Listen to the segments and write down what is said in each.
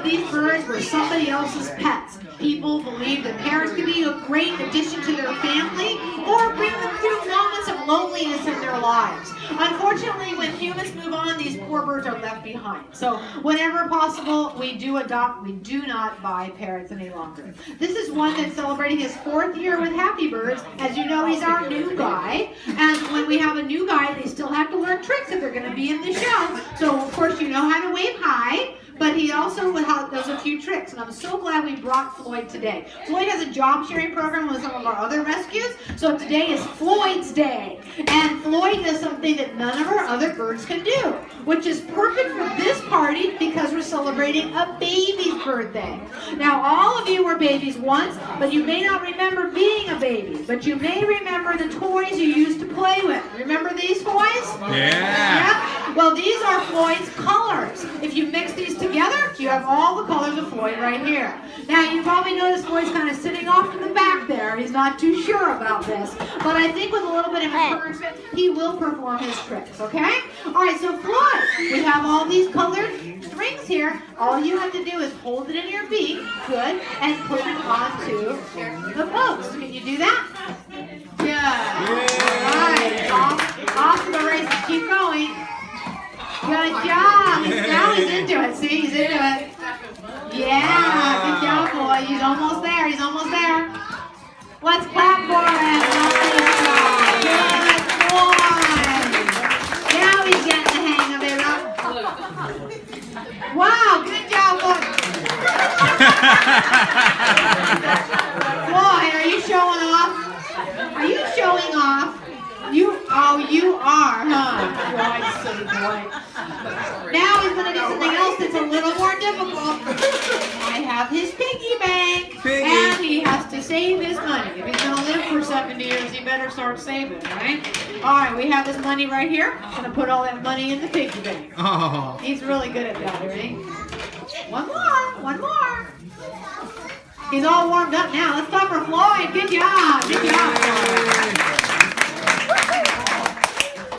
these birds were somebody else's pets. People believed that parrots could be a great addition to their family or bring them through moments of loneliness in their lives. Unfortunately, when humans move on, these poor birds are left behind. So whenever possible, we do adopt. We do not buy parrots any longer. This is one that's celebrating his 4th year with Happy Birds. As you know, he's our new guy. And when we have a new guy, they still have to learn tricks if they're going to be in the show. So, of course, you know how to wave high. But he also does a few tricks, and I'm so glad we brought Floyd today. Floyd has a job sharing program with some of our other rescues, so today is Floyd's day. And Floyd does something that none of our other birds can do, which is perfect for this party because we're celebrating a baby's birthday. Now, all of you were babies once, but you may not remember being a baby, but you may remember the toys you used to play with. Remember these toys? Yeah. Well, these are Floyd's colors. If you mix these together, you have all the colors of Floyd right here. Now, you probably noticed Floyd's kind of sitting off in the back there. He's not too sure about this. But I think with a little bit of encouragement, he will perform his tricks, okay? All right, so Floyd, we have all these colored strings here. All you have to do is hold it in your beak, good, and put it onto the post. Can you do that? Good. All right, off to the races. Keep going. Good job. Now he's into it. See, he's into it. Yeah, good job, boy. He's almost there. He's almost there. Let's clap for him. Good boy. Now he's getting the hang of it. Wow, good job, boy. Boy, are you showing off? Are you showing off? You are, huh? Boy, silly boy. Now he's going to do something else that's a little more difficult. I have his piggy bank. And he has to save his money. If he's going to live for 70 years, he better start saving, right? All right, we have his money right here. I'm going to put all that money in the piggy bank. Oh. He's really good at that, right? One more. He's all warmed up now. Let's clap for Floyd. Good job. Good job, Floyd.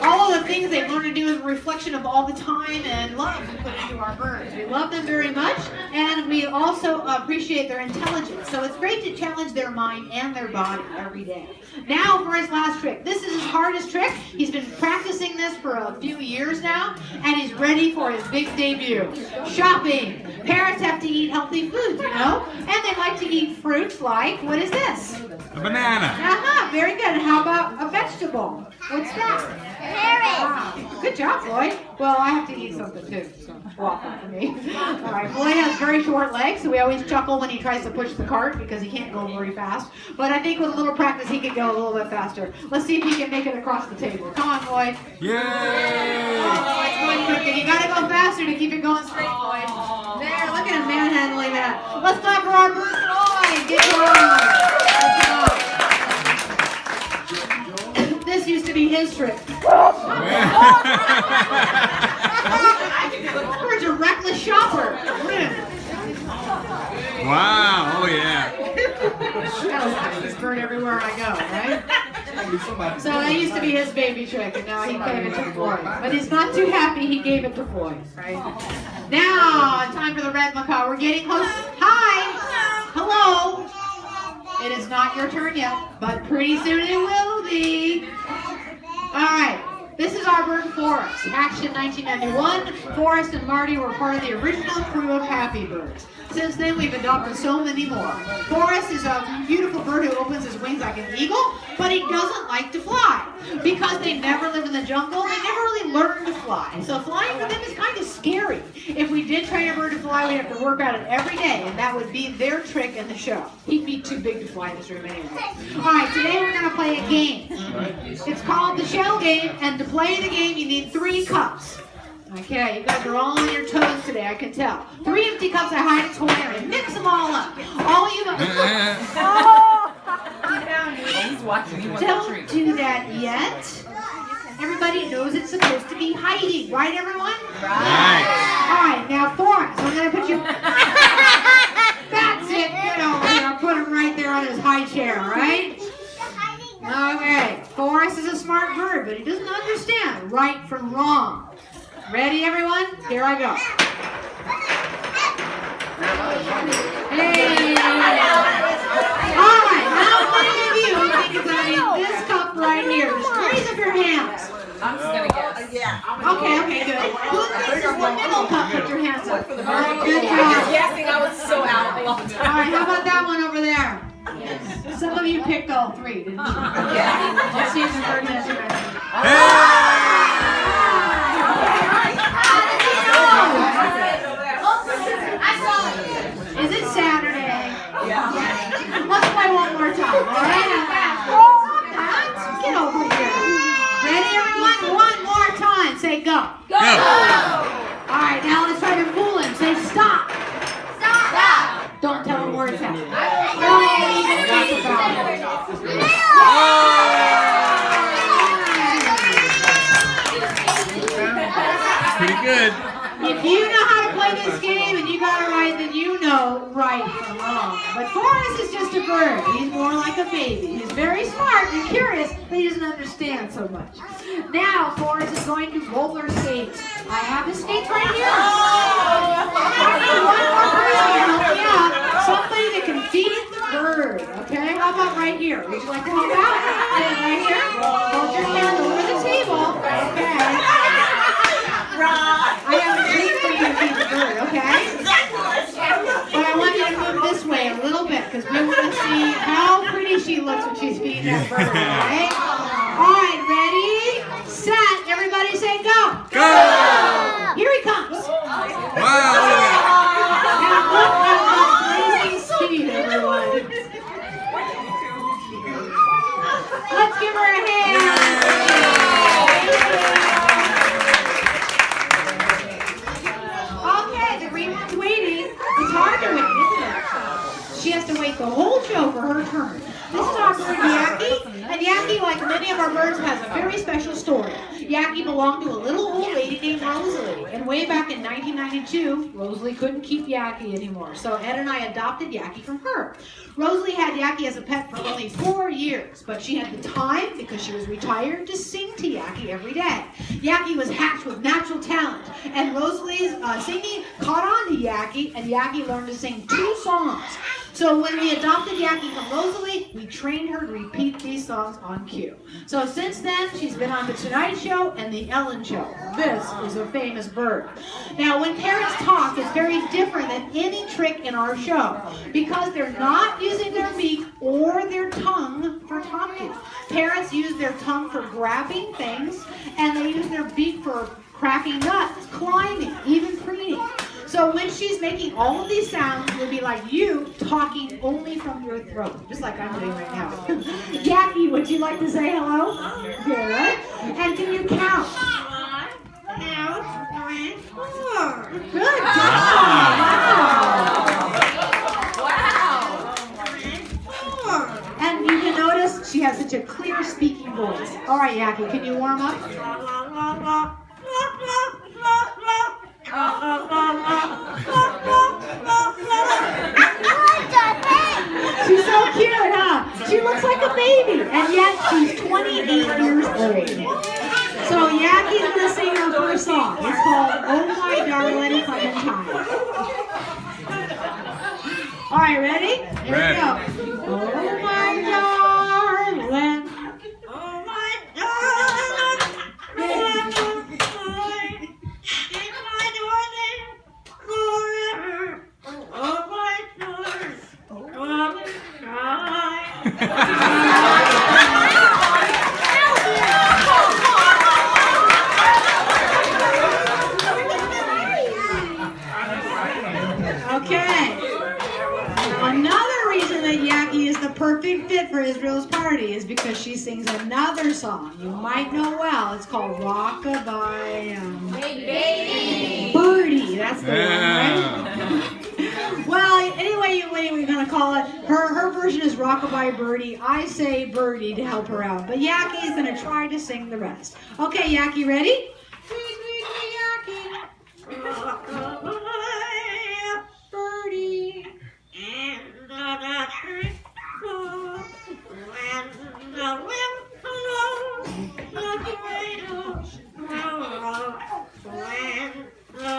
All of the things they've learned to do is a reflection of all the time and love we put into our birds. We love them very much, and we also appreciate their intelligence. So it's great to challenge their mind and their body every day. Now for his last trick. This is his hardest trick. He's been practicing this for a few years now, and he's ready for his big debut. Shopping. Parrots have to eat healthy foods, you know, and they like to eat fruits like, what is this? A banana. Uh-huh, very good. And how about a vegetable? What's that? Parrot. Wow. Good job, Floyd. Well, I have to eat something too, so welcome for me. All right, Floyd has very short legs, so we always chuckle when he tries to push the cart because he can't go very fast. But I think with a little practice, he can go a little bit faster. Let's see if he can make it across the table. Come on, Floyd. Yay! Oh, it's going quicker. You got to go faster to keep it going straight, Floyd. There, look at him manhandling that. Let's clap for our bird, Floyd. Good job. This used to be his trick. Bird's a reckless shopper. Wow, oh yeah. Gotta watch this bird everywhere I go, right? So that used to be his baby trick, and now he gave it to Floyd. But he's not too happy he gave it to Floyd, right? Now, time for the red macaw. We're getting close. Hi! Hello! It is not your turn yet, but pretty soon it will be. All right. This is our bird, Forrest. Action 1991. Forrest and Marty were part of the original crew of Happy Birds. Since then, we've adopted so many more. Forrest is a beautiful bird who opens his wings like an eagle, but he doesn't like to fly. Because they never lived in the jungle, they never really learned to fly. So flying for them is kind of scary. If we did train a bird to fly, we'd have to work at it every day, and that would be their trick in the show. He'd be too big to fly in this room anyway. All right, today we're going to play a game. It's called the shell game, and to play the game, you need 3 cups. Okay, you guys are all on your toes today, I can tell. 3 empty cups of hide a toy and mix them all up. All you He's watching. He wants a don't treat. do that yet. Everybody knows it's supposed to be hiding, right, everyone? Right. All right, now Forrest, I'm going to put you. That's it. Get over here. I'll put him right there on his high chair, right? Okay. Forrest is a smart bird, but he doesn't understand right from wrong. Ready, everyone? Here I go. Hey! All right, now many of you think it's going to be this cup right here. Just raise up your hands. I'm just gonna guess. Okay, good. Who thinks it's the middle cup? Put your hands up. All right, good I was job. guessing. I was so out a long time. All right, how about that one over there? Some of you picked all three, didn't you? Yeah. Let's see if the bird has your answer. Is it Saturday? Yeah. Let's play one more time, all right? Get over here. Ready, everyone? One more time. Say go. Go. All right, now let's try to fool him. Say stop. Stop. Don't tell him where it's at. Pretty good. If you know how to play this game and you got it right, then you know right from wrong. But Forrest is just a bird. He's more like a baby. He's very smart and curious, but he doesn't understand so much. Now, Forrest is going to roller skate. I have his skates right here. I need one more person to help me out. Somebody that can feed the bird. Okay? How about right here? Would you like to help out? Right here? Hold your hand over the table. Okay. I have a treat for you to feed the bird, okay? But I want you to move this way a little bit because we want to see how pretty she looks when she's feeding that bird, right? All right, ready, set, everybody say go. Go! Here he comes. Wow. Now look at that blazing speed, everyone. Let's give her a hand. It's hard to wait, isn't it? She has to wait the whole show for her turn. This is our bird Yaki, and Yaki, like many of our birds, has a very special story. Yaki belonged to a little old lady named Rosalie, and way back in 1992, Rosalie couldn't keep Yaki anymore, so Ed and I adopted Yaki from her. Rosalie had Yaki as a pet for only 4 years, but she had the time, because she was retired, to sing to Yaki every day. Yaki was hatched with natural talent, and Rosalie's singing caught on to Yaki, and Yaki learned to sing 2 songs. So when we adopted Yaki from Rosalie, we trained her to repeat these songs on cue. So since then, she's been on The Tonight Show and The Ellen Show. This is a famous bird. Now, when parrots talk, it's very different than any trick in our show because they're not using their beak or their tongue for talking. Parrots use their tongue for grabbing things, and they use their beak for cracking nuts, climbing, even preening. So when she's making all of these sounds, it would be like you talking only from your throat, just like I'm doing right now. Yaki, would you like to say hello? Good. And can you count? 1, 2, 3, 4. Good job. Wow. 4. And you can notice she has such a clear speaking voice. All right, Yaki, can you warm up? She's so cute, huh? She looks like a baby, and yet she's 28 years old. So Yaki's going to sing her first song. It's called Oh My Darling Clementine. All right, ready? Here we go. Oh my darling. Oh my darling. Okay. Another reason that Yaki is the perfect fit for Israel's party is because she sings another song you might know well. It's called Rockabye Birdie. That's the one, right? Well, anyway, we're going to call it. Her version is Rockabye Birdie. I say Birdie to help her out. But Yaki is going to try to sing the rest. Okay, Yaki, ready? Yaki. Rockabye Birdie. And the tree falls, and the wind blows, the cradles roll, when the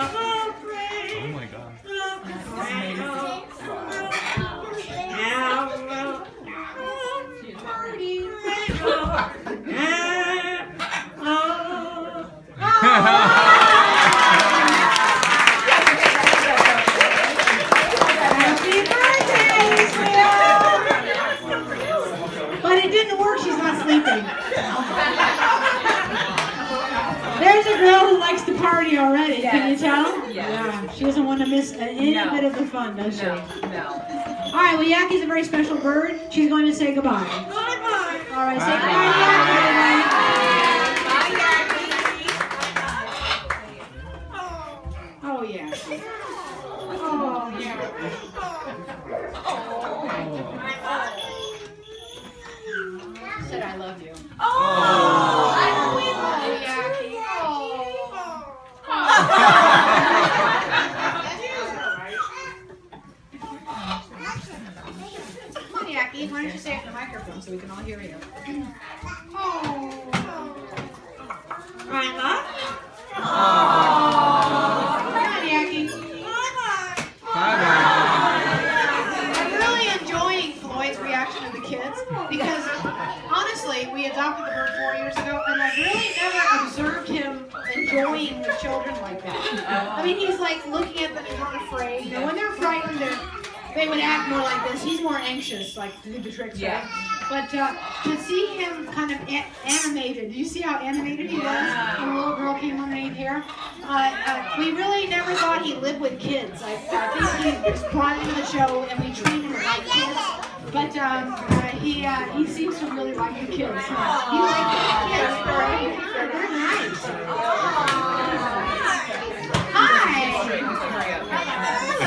breeze, Oh my God. the Yeah, she doesn't want to miss any No. bit of the fun, does she? No. All right, well, Yaki's a very special bird. She's going to say goodbye. Bye-bye. All right, say goodbye to Yaki, everybody. Oh, Yaki. Oh, Yaki. Said I love you. Oh, Yaki. Come on, Yaki. Why don't you say it in the microphone so we can all hear you? Oh. Right, love? Oh. Come on, Yaki. I'm really enjoying Floyd's reaction to the kids because honestly, we adopted the bird 4 years ago, and I've really never observed him enjoying the children like that. I mean, he's like looking at them and not afraid. You know, when they're frightened, they would act more like this. He's more anxious, like to do the tricks, right? But to see him kind of animated, do you see how animated he was when the little girl came underneath here? We really never thought he lived with kids. I think he was brought into the show and we trained him like kids. But he seems to really like the kids. He likes the kids, right? They're nice. Hi. I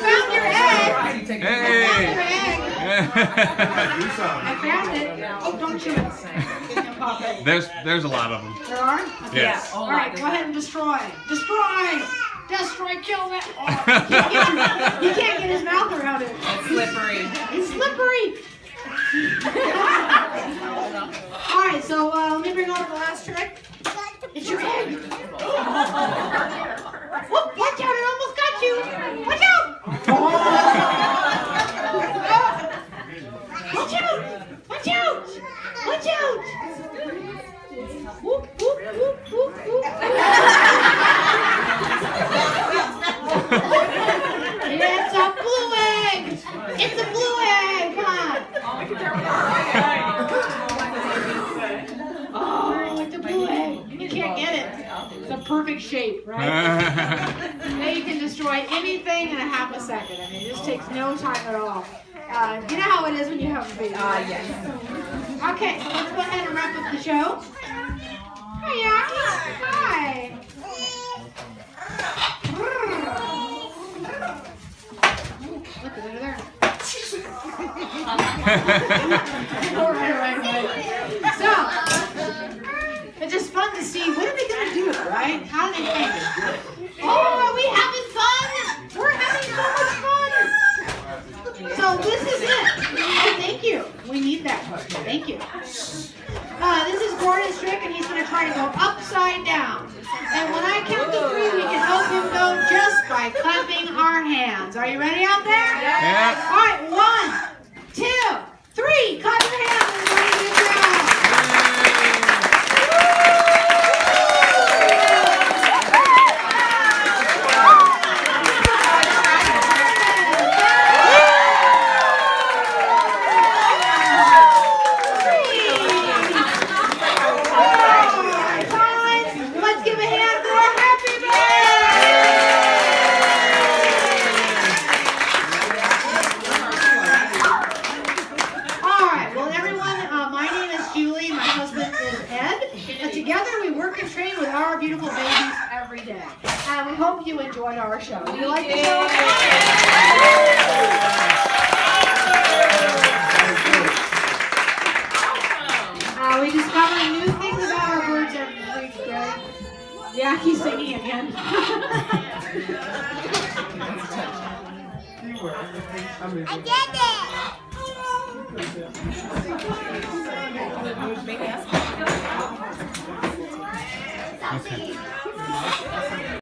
found your egg. Hey. I found it. Oh, don't chew it. There's a lot of them. There are? Okay. Yes. All right, go ahead and destroy. Destroy! Destroy, kill that. Oh, he can't get his mouth around it. It's slippery. It's slippery. All right, so let me bring over the last trick. It's your egg. Whoop, watch out, it almost got you. Watch out. Watch out. Watch out. Watch out. Whoop, whoop, whoop, whoop, whoop. It's a blue egg. It's a blue egg. Come on. Oh, it's a blue egg. You can't get it. It's a perfect shape, right? Now you can destroy anything in a half a second. I mean, this takes no time at all. You know how it is when you have a baby. Yes. Okay, so let's go ahead and wrap up the show. Hi, Yaki. Hi. Look at it there. Right. So, it's just fun to see. What are they going to do, right? How do they think? Oh, are we having fun? We're having so much fun. So this is it. Oh, thank you. We need that. Thank you. This is Gordon's trick, and he's going to try to go upside down. And when I count to 3, we can help him go just by clapping our hands. Are you ready out there? Yeah. All right, 1, 2, 3. Clap your hands. Everybody. Good job. Beautiful babies every day. And we hope you enjoyed our show. Do you like the show? We discover new things about our birds every week, Greg. Yeah, he's singing again. I did it! Okay.